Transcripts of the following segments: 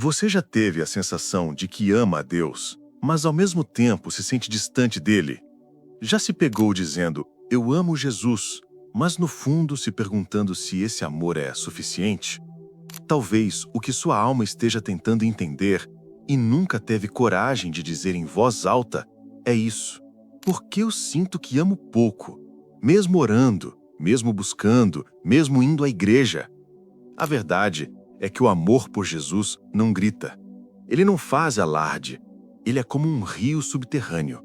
Você já teve a sensação de que ama a Deus, mas ao mesmo tempo se sente distante dele? Já se pegou dizendo, eu amo Jesus, mas no fundo se perguntando se esse amor é suficiente? Talvez o que sua alma esteja tentando entender e nunca teve coragem de dizer em voz alta é isso. Por que eu sinto que amo pouco, mesmo orando, mesmo buscando, mesmo indo à igreja? A verdade é que o amor por Jesus não grita. Ele não faz alarde. Ele é como um rio subterrâneo.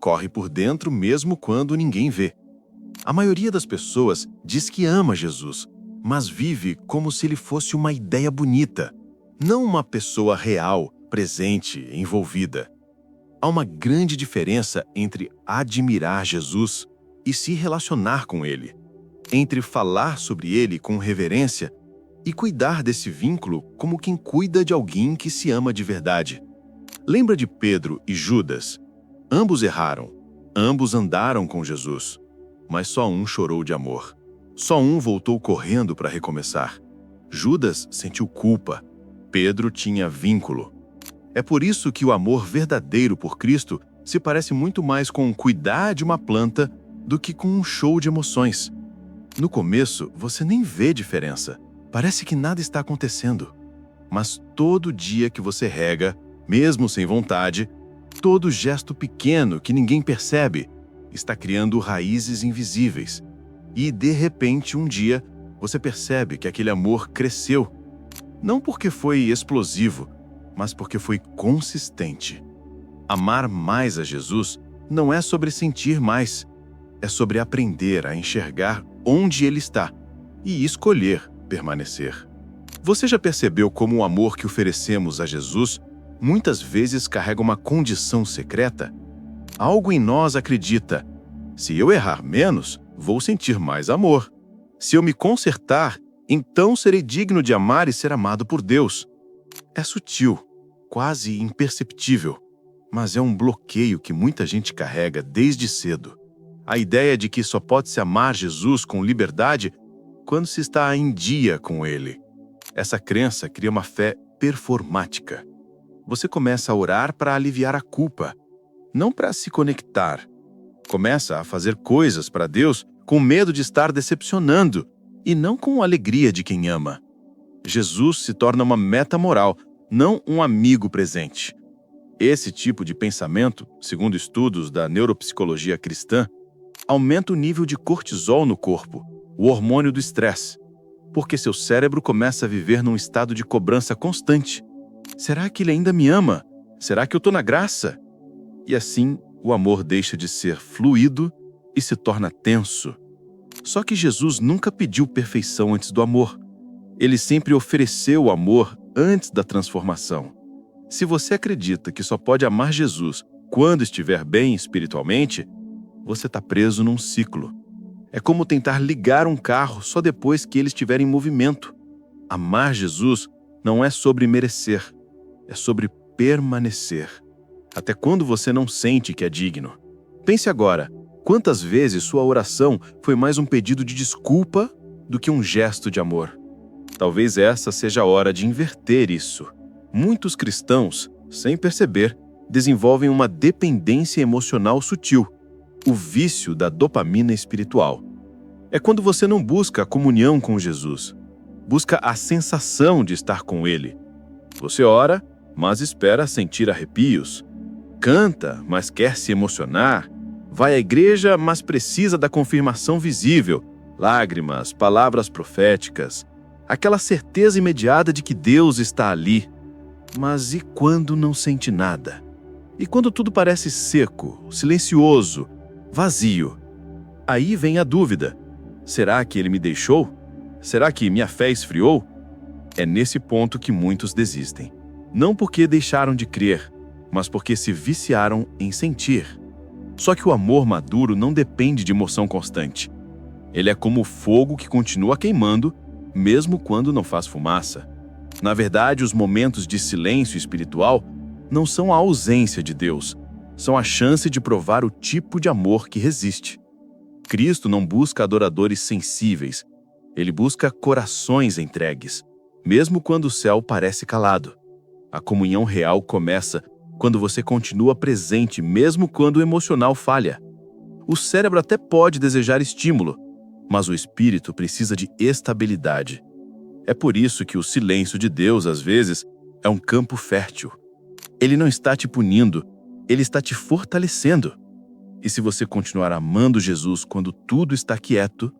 Corre por dentro mesmo quando ninguém vê. A maioria das pessoas diz que ama Jesus, mas vive como se ele fosse uma ideia bonita, não uma pessoa real, presente, envolvida. Há uma grande diferença entre admirar Jesus e se relacionar com ele, entre falar sobre ele com reverência e cuidar desse vínculo como quem cuida de alguém que se ama de verdade. Lembra de Pedro e Judas? Ambos erraram, ambos andaram com Jesus, mas só um chorou de amor. Só um voltou correndo para recomeçar. Judas sentiu culpa, Pedro tinha vínculo. É por isso que o amor verdadeiro por Cristo se parece muito mais com cuidar de uma planta do que com um show de emoções. No começo, você nem vê diferença. Parece que nada está acontecendo. Mas todo dia que você rega, mesmo sem vontade, todo gesto pequeno que ninguém percebe, está criando raízes invisíveis. E, de repente, um dia, você percebe que aquele amor cresceu. Não porque foi explosivo, mas porque foi consistente. Amar mais a Jesus não é sobre sentir mais, é sobre aprender a enxergar onde Ele está e escolher permanecer. Você já percebeu como o amor que oferecemos a Jesus muitas vezes carrega uma condição secreta? Algo em nós acredita: se eu errar menos, vou sentir mais amor. Se eu me consertar, então serei digno de amar e ser amado por Deus. É sutil, quase imperceptível, mas é um bloqueio que muita gente carrega desde cedo. A ideia de que só pode-se amar Jesus com liberdade quando se está em dia com Ele. Essa crença cria uma fé performática. Você começa a orar para aliviar a culpa, não para se conectar. Começa a fazer coisas para Deus com medo de estar decepcionando e não com a alegria de quem ama. Jesus se torna uma meta moral, não um amigo presente. Esse tipo de pensamento, segundo estudos da neuropsicologia cristã, aumenta o nível de cortisol no corpo, o hormônio do estresse, porque seu cérebro começa a viver num estado de cobrança constante. Será que ele ainda me ama? Será que eu estou na graça? E assim, o amor deixa de ser fluido e se torna tenso. Só que Jesus nunca pediu perfeição antes do amor. Ele sempre ofereceu o amor antes da transformação. Se você acredita que só pode amar Jesus quando estiver bem espiritualmente, você está preso num ciclo. É como tentar ligar um carro só depois que ele estiver em movimento. Amar Jesus não é sobre merecer, é sobre permanecer. Até quando você não sente que é digno. Pense agora, quantas vezes sua oração foi mais um pedido de desculpa do que um gesto de amor? Talvez essa seja a hora de inverter isso. Muitos cristãos, sem perceber, desenvolvem uma dependência emocional sutil, o vício da dopamina espiritual. É quando você não busca a comunhão com Jesus, busca a sensação de estar com Ele. Você ora, mas espera sentir arrepios. Canta, mas quer se emocionar. Vai à igreja, mas precisa da confirmação visível, lágrimas, palavras proféticas, aquela certeza imediata de que Deus está ali. Mas e quando não sente nada? E quando tudo parece seco, silencioso, vazio? Aí vem a dúvida. Será que Ele me deixou? Será que minha fé esfriou? É nesse ponto que muitos desistem. Não porque deixaram de crer, mas porque se viciaram em sentir. Só que o amor maduro não depende de emoção constante. Ele é como o fogo que continua queimando, mesmo quando não faz fumaça. Na verdade, os momentos de silêncio espiritual não são a ausência de Deus, são a chance de provar o tipo de amor que resiste. Cristo não busca adoradores sensíveis, ele busca corações entregues, mesmo quando o céu parece calado. A comunhão real começa quando você continua presente, mesmo quando o emocional falha. O cérebro até pode desejar estímulo, mas o espírito precisa de estabilidade. É por isso que o silêncio de Deus, às vezes, é um campo fértil. Ele não está te punindo, ele está te fortalecendo. E se você continuar amando Jesus quando tudo está quieto,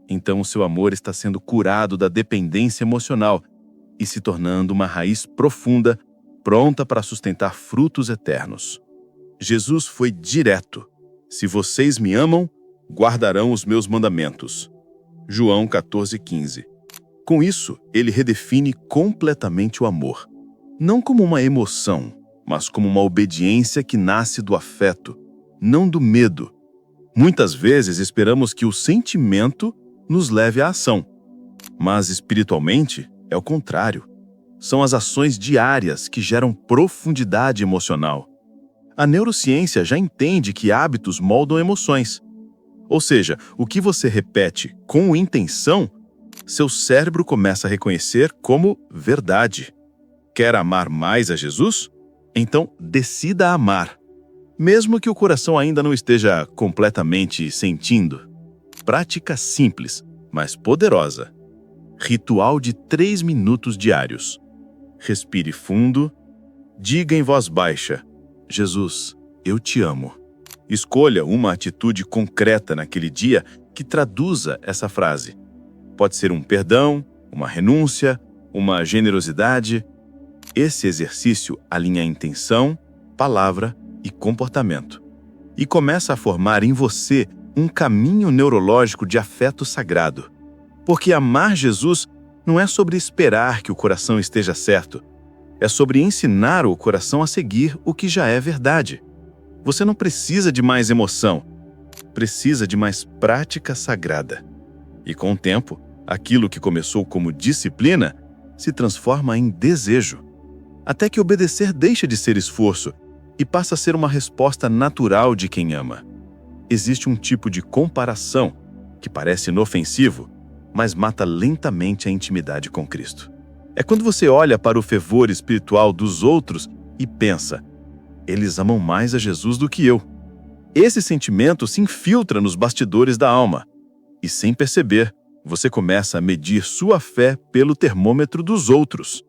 então o seu amor está sendo curado da dependência emocional e se tornando uma raiz profunda, pronta para sustentar frutos eternos. Jesus foi direto. Se vocês me amam, guardarão os meus mandamentos. João 14,15. Com isso, ele redefine completamente o amor. Não como uma emoção, mas como uma obediência que nasce do afeto, não do medo. Muitas vezes esperamos que o sentimento nos leve à ação, mas espiritualmente é o contrário. São as ações diárias que geram profundidade emocional. A neurociência já entende que hábitos moldam emoções. Ou seja, o que você repete com intenção, seu cérebro começa a reconhecer como verdade. Quer amar mais a Jesus? Então decida amar, mesmo que o coração ainda não esteja completamente sentindo. Prática simples, mas poderosa. Ritual de 3 minutos diários. Respire fundo. Diga em voz baixa: Jesus, eu te amo. Escolha uma atitude concreta naquele dia que traduza essa frase. Pode ser um perdão, uma renúncia, uma generosidade. Esse exercício alinha intenção, palavra e comportamento. E começa a formar em você um caminho neurológico de afeto sagrado. Porque amar Jesus não é sobre esperar que o coração esteja certo. É sobre ensinar o coração a seguir o que já é verdade. Você não precisa de mais emoção. Precisa de mais prática sagrada. E com o tempo, aquilo que começou como disciplina se transforma em desejo. Até que obedecer deixa de ser esforço e passa a ser uma resposta natural de quem ama. Existe um tipo de comparação que parece inofensivo, mas mata lentamente a intimidade com Cristo. É quando você olha para o fervor espiritual dos outros e pensa: eles amam mais a Jesus do que eu. Esse sentimento se infiltra nos bastidores da alma e, sem perceber, você começa a medir sua fé pelo termômetro dos outros.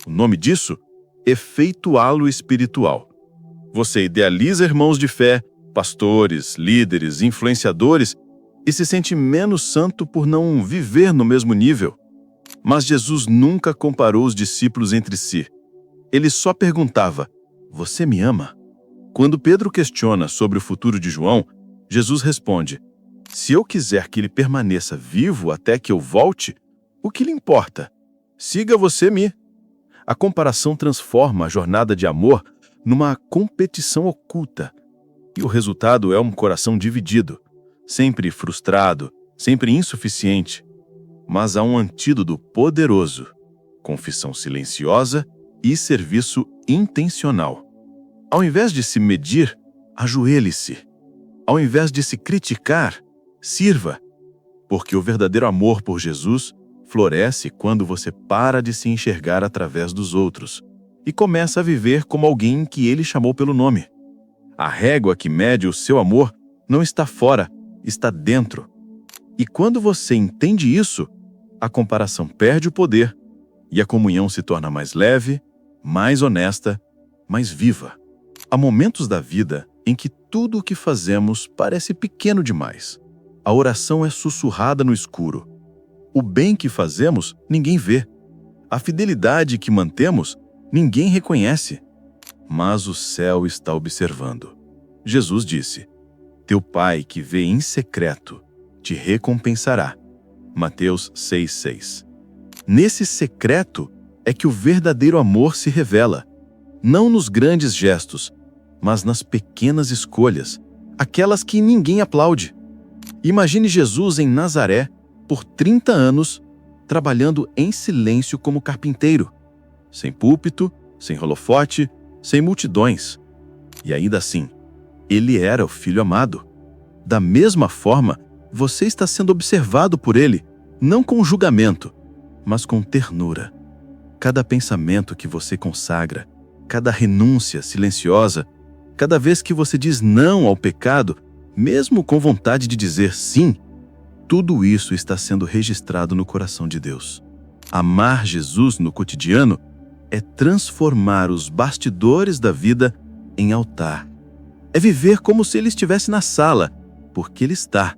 O nome disso? Efeito halo espiritual. Você idealiza irmãos de fé, pastores, líderes, influenciadores e se sente menos santo por não viver no mesmo nível. Mas Jesus nunca comparou os discípulos entre si. Ele só perguntava: você me ama? Quando Pedro questiona sobre o futuro de João, Jesus responde: se eu quiser que ele permaneça vivo até que eu volte, o que lhe importa? Siga você-me. A comparação transforma a jornada de amor numa competição oculta. E o resultado é um coração dividido, sempre frustrado, sempre insuficiente. Mas há um antídoto poderoso: confissão silenciosa e serviço intencional. Ao invés de se medir, ajoelhe-se. Ao invés de se criticar, sirva. Porque o verdadeiro amor por Jesus floresce quando você para de se enxergar através dos outros e começa a viver como alguém que ele chamou pelo nome. A régua que mede o seu amor não está fora, está dentro. E quando você entende isso, a comparação perde o poder e a comunhão se torna mais leve, mais honesta, mais viva. Há momentos da vida em que tudo o que fazemos parece pequeno demais. A oração é sussurrada no escuro. O bem que fazemos, ninguém vê. A fidelidade que mantemos, ninguém reconhece. Mas o céu está observando. Jesus disse: teu Pai que vê em secreto te recompensará. Mateus 6,6. Nesse secreto é que o verdadeiro amor se revela, não nos grandes gestos, mas nas pequenas escolhas, aquelas que ninguém aplaude. Imagine Jesus em Nazaré, por 30 anos, trabalhando em silêncio como carpinteiro, sem púlpito, sem holofote, sem multidões. E ainda assim, ele era o Filho amado. Da mesma forma, você está sendo observado por ele, não com julgamento, mas com ternura. Cada pensamento que você consagra, cada renúncia silenciosa, cada vez que você diz não ao pecado, mesmo com vontade de dizer sim, tudo isso está sendo registrado no coração de Deus. Amar Jesus no cotidiano é transformar os bastidores da vida em altar. É viver como se Ele estivesse na sala, porque Ele está.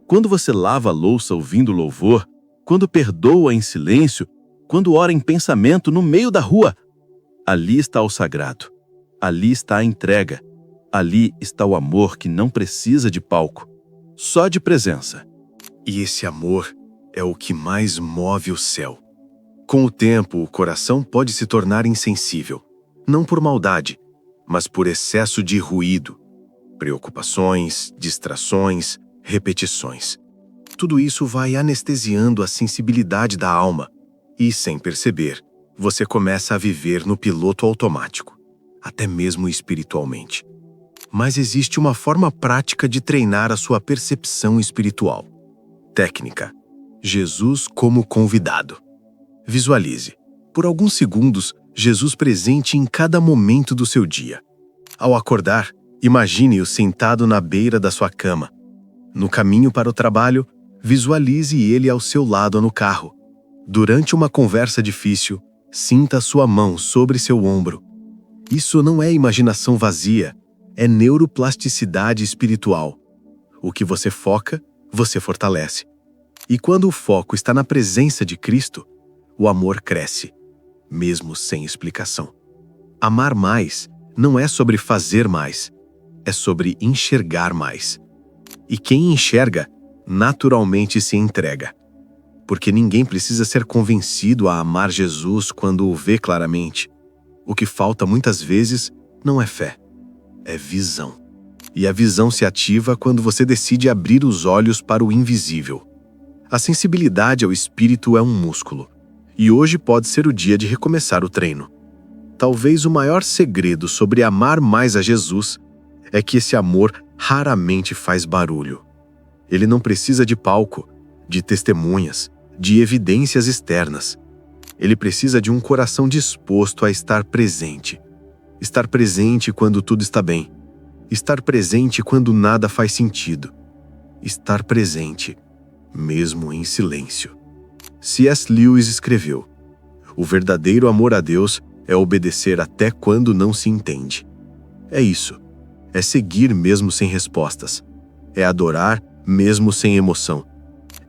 Quando você lava a louça ouvindo louvor, quando perdoa em silêncio, quando ora em pensamento no meio da rua, ali está o sagrado, ali está a entrega, ali está o amor que não precisa de palco, só de presença. E esse amor é o que mais move o céu. Com o tempo, o coração pode se tornar insensível, não por maldade, mas por excesso de ruído, preocupações, distrações, repetições. Tudo isso vai anestesiando a sensibilidade da alma e, sem perceber, você começa a viver no piloto automático, até mesmo espiritualmente. Mas existe uma forma prática de treinar a sua percepção espiritual. Técnica: Jesus como convidado. Visualize, por alguns segundos, Jesus presente em cada momento do seu dia. Ao acordar, imagine-o sentado na beira da sua cama. No caminho para o trabalho, visualize ele ao seu lado no carro. Durante uma conversa difícil, sinta sua mão sobre seu ombro. Isso não é imaginação vazia, é neuroplasticidade espiritual. O que você foca, você fortalece. E quando o foco está na presença de Cristo, o amor cresce, mesmo sem explicação. Amar mais não é sobre fazer mais, é sobre enxergar mais. E quem enxerga, naturalmente se entrega. Porque ninguém precisa ser convencido a amar Jesus quando o vê claramente. O que falta muitas vezes não é fé, é visão. E a visão se ativa quando você decide abrir os olhos para o invisível. A sensibilidade ao espírito é um músculo, e hoje pode ser o dia de recomeçar o treino. Talvez o maior segredo sobre amar mais a Jesus é que esse amor raramente faz barulho. Ele não precisa de palco, de testemunhas, de evidências externas. Ele precisa de um coração disposto a estar presente. Estar presente quando tudo está bem. Estar presente quando nada faz sentido. Estar presente, mesmo em silêncio. C.S. Lewis escreveu: o verdadeiro amor a Deus é obedecer até quando não se entende. É isso. É seguir mesmo sem respostas. É adorar mesmo sem emoção.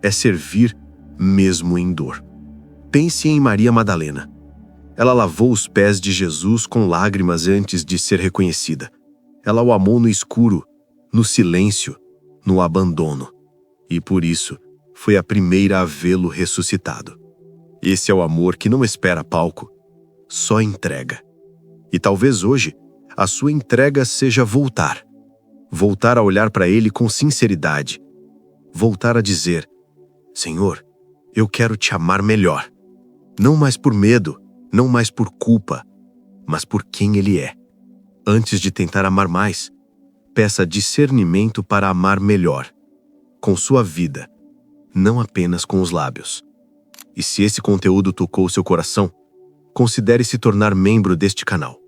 É servir mesmo em dor. Pense em Maria Madalena. Ela lavou os pés de Jesus com lágrimas antes de ser reconhecida. Ela o amou no escuro, no silêncio, no abandono. E por isso, foi a primeira a vê-lo ressuscitado. Esse é o amor que não espera palco, só entrega. E talvez hoje, a sua entrega seja voltar. Voltar a olhar para Ele com sinceridade. Voltar a dizer: Senhor, eu quero te amar melhor. Não mais por medo, não mais por culpa, mas por quem Ele é. Antes de tentar amar mais, peça discernimento para amar melhor, com sua vida, não apenas com os lábios. E se esse conteúdo tocou seu coração, considere se tornar membro deste canal.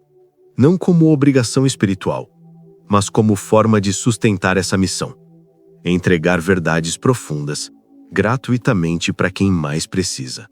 Não como obrigação espiritual, mas como forma de sustentar essa missão. Entregar verdades profundas, gratuitamente para quem mais precisa.